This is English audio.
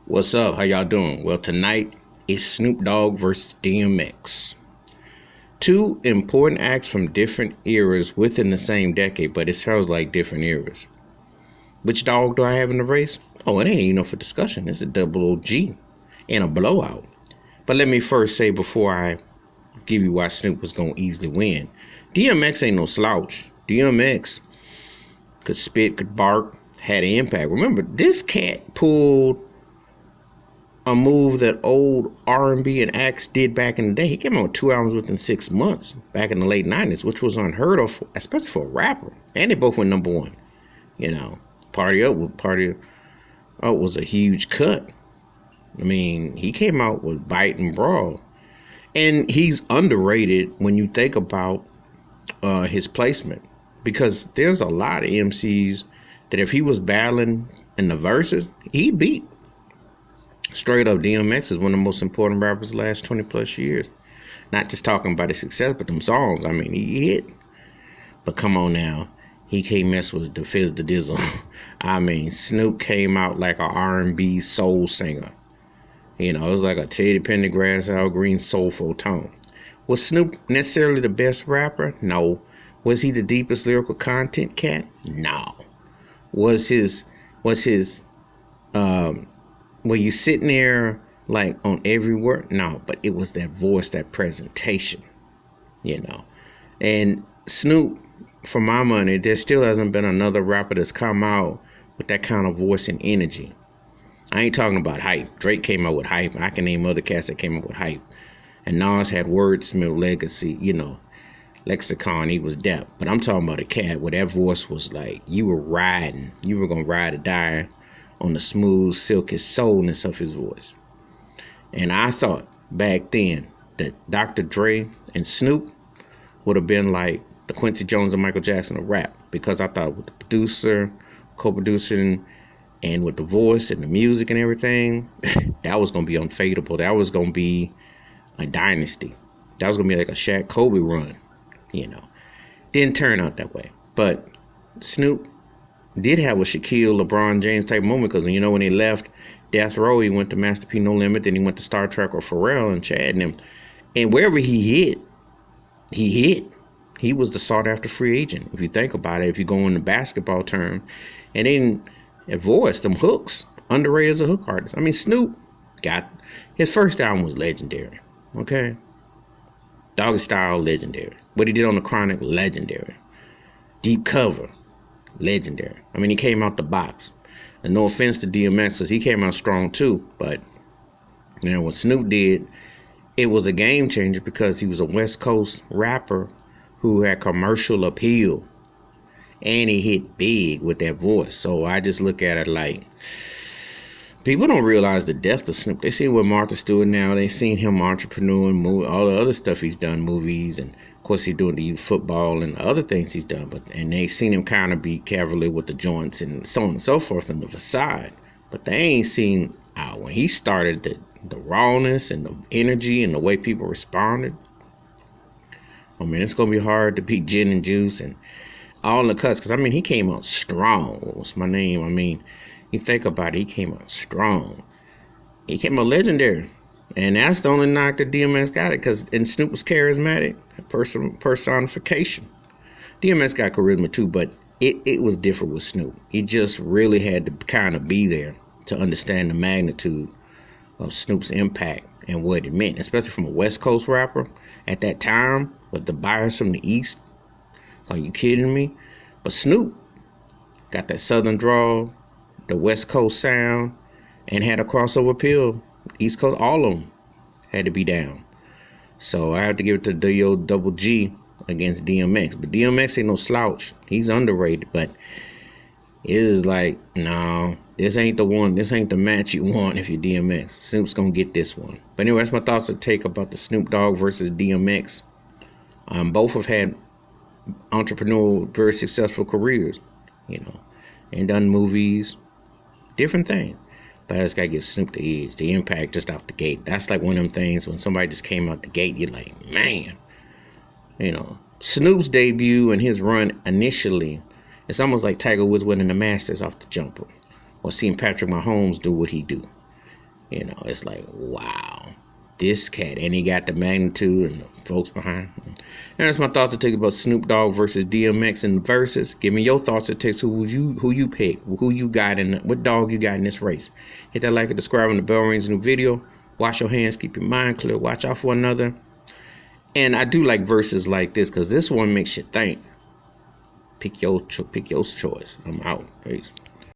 What's up? How y'all doing? Well, tonight it's Snoop Dogg versus DMX. Two important acts from different eras within the same decade, but it sounds like different eras. Which dog do I have in the race? Oh, it ain't even up for discussion. It's a double OG and a blowout. But let me first say before I give you why Snoop was going to easily win. DMX ain't no slouch. DMX could spit, could bark, had an impact. Remember, this cat pulled a move that old R&B and acts did back in the day. He came out with 2 albums within 6 months back in the late 90s, which was unheard of, especially for a rapper. And they both went number one. You know, Party Up was a huge cut. I mean, he came out with Bite and Brawl. And he's underrated when you think about his placement. Because there's a lot of MCs that if he was battling in the verses, he beat. Straight up, DMX is one of the most important rappers the last 20 plus years. Not just talking about his success, but them songs. I mean, he hit. But come on now, he can't mess with the fizz, the dizzle. I mean, Snoop came out like a R&B soul singer. You know, it was like a Teddy Pendergrass, Al Green soulful tone. Was Snoop necessarily the best rapper? No. Was he the deepest lyrical content cat? No. Were you sitting there like on every word? No, but it was that voice, that presentation, you know. And Snoop, for my money, there still hasn't been another rapper that's come out with that kind of voice and energy. I ain't talking about hype. Drake came out with hype, and I can name other cats that came out with hype. And Nas had wordsmith legacy, you know, lexicon, he was depth. But I'm talking about a cat where that voice was like, you were going to ride or die on the smooth, silky soulness of his voice. And I thought back then that Dr. Dre and Snoop would have been like the Quincy Jones and Michael Jackson of rap, because I thought with the producer, co-producing, and with the voice and the music and everything, that was going to be unfadable. That was going to be a dynasty. That was going to be like a Shaq Kobe run, you know. Didn't turn out that way. But Snoop did have a Shaquille, LeBron James type moment, because, you know, when he left Death Row, he went to Master P No Limit, then he went to Star Trek or Pharrell and Chad and him. And wherever he hit. He was the sought after free agent. If you think about it, if you go in the basketball term, and then voice, them hooks, underrated as a hook artist. I mean, Snoop got, his first album was legendary, okay? Doggy Style, legendary. What he did on the Chronic, legendary. Deep Cover, legendary. I mean, he came out the box. And no offense to DMX, because he came out strong too. But, you know, what Snoop did, it was a game changer because he was a West Coast rapper who had commercial appeal. And he hit big with that voice. So I just look at it like, people don't realize the depth of Snoop. They see what Martha Stewart now. They seen him entrepreneur and all the other stuff he's done, movies, and of course he's doing the youth football and other things he's done. And they seen him kind of be cavalier with the joints and so on and so forth on the facade. But they ain't seen when he started the rawness and the energy and the way people responded. I mean, it's gonna be hard to beat Gin and Juice and all the cuts, because I mean, he came out strong. What's my name? I mean, you think about it, he came out strong. He came out legendary. And that's the only knock that DMX got it, because Snoop was charismatic, personification. DMX got charisma too, but it was different with Snoop. He just really had to kind of be there to understand the magnitude of Snoop's impact and what it meant, especially from a West Coast rapper at that time with the buyers from the East. Are you kidding me? But Snoop got that Southern drawl, the West Coast sound, and had a crossover appeal. East Coast, all of them had to be down. So I have to give it to D.O. Double G against DMX. But DMX ain't no slouch. He's underrated. But it is like, no, this ain't the one. This ain't the match you want if you're DMX. Snoop's going to get this one. But anyway, that's my thoughts to take about the Snoop Dogg versus DMX. Both have had entrepreneurial, very successful careers, you know, and done movies, different things. But I just gotta give Snoop the edge, the impact just out the gate. That's like one of them things when somebody just came out the gate, you're like, man, you know. Snoop's debut and his run initially, it's almost like Tiger Woods winning the Masters off the jumper, or seeing Patrick Mahomes do what he do. You know, it's like, wow, this cat, and he got the magnitude and the folks behind. And that's my thoughts and takes about Snoop Dogg versus DMX in the verses. Give me your thoughts and takes. Who you pick? Who you got in? What dog you got in this race? Hit that like and subscribe when the bell rings in the video. Wash your hands, keep your mind clear, watch out for one another. And I do like verses like this because this one makes you think. Pick your choice. I'm out. Peace.